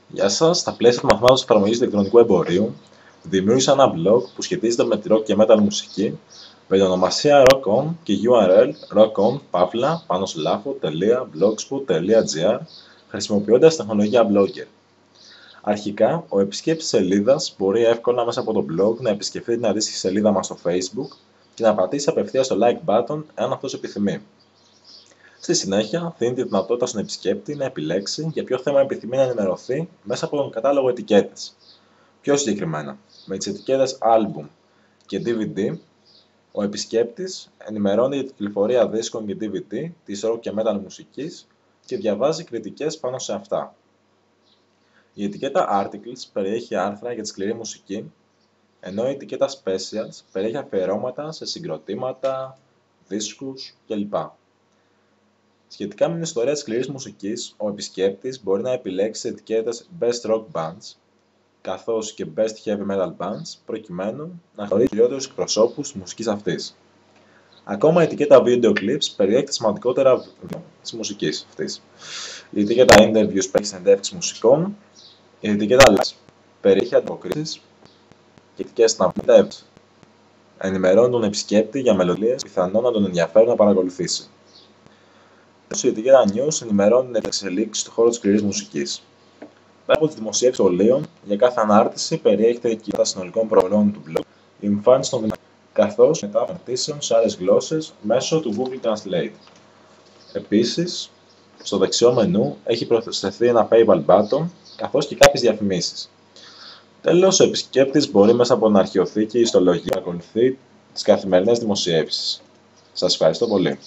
Γεια σας, στα πλαίσια του μαθήματος εφαρμογής ηλεκτρονικού εμπορίου, δημιούργησα ένα blog που σχετίζεται με τη rock και metal μουσική με την ονομασία rockon και URL rockon.panosLafo.blogspot.gr χρησιμοποιώντας τεχνολογία Blogger. Αρχικά, ο επισκέπτης της σελίδας μπορεί εύκολα μέσα από το blog να επισκεφτεί την αντίστοιχη σελίδα μας στο Facebook και να πατήσει απευθείας στο like button εάν αυτός επιθυμεί. Στη συνέχεια, δίνει τη δυνατότητα στον επισκέπτη να επιλέξει για ποιο θέμα επιθυμεί να ενημερωθεί μέσα από τον κατάλογο ετικέτες. Πιο συγκεκριμένα, με τις ετικέτες Album και DVD, ο επισκέπτης ενημερώνει για την κυκλοφορία δίσκων και DVD της rock και metal μουσικής και διαβάζει κριτικές πάνω σε αυτά. Η ετικέτα Articles περιέχει άρθρα για τη σκληρή μουσική, ενώ η ετικέτα Specials περιέχει αφιερώματα σε συγκροτήματα, δίσκους κλπ. Σχετικά με την ιστορία της σκληρής μουσικής, ο επισκέπτης μπορεί να επιλέξει τις ετικέτες Best Rock Bands καθώς και Best Heavy Metal Bands προκειμένου να γνωρίσει τους κυριότερους εκπροσώπους της μουσικής αυτής. Ακόμα η ετικέτα Video Clips περιέχει τα σημαντικότερα βίντεο της μουσικής αυτής. Η ετικέτα Interviews περιέχει συνεντεύξεις μουσικών. Η ετικέτα Live περιέχει ανταποκρίσεις και ετικέτες να ενημερώνει τον επισκέπτη για μελωδίες που πιθανόν να τον ενδιαφέρουν να παρακολουθήσει. Η ετικέτα News ενημερώνει τις εξελίξεις στον χώρο της σκληρής μουσικής. Πέρα από τις δημοσίευσεις σχολείων, για κάθε ανάρτηση περιέχεται η των συνολικών προγραμμών του blog, η εμφάνιση των δυνατών, καθώς και μετάφραση αναρτήσεων σε άλλες γλώσσες μέσω του Google Translate. Επίσης, στο δεξιό μενού έχει προσθεθεί ένα PayPal button, καθώς και κάποιες διαφημίσεις. Τέλος, ο επισκέπτης μπορεί μέσα από την αρχαιοθήκη ιστολογία να ακολουθεί τις καθημερινές δημοσιεύσεις. Σας ευχαριστώ πολύ.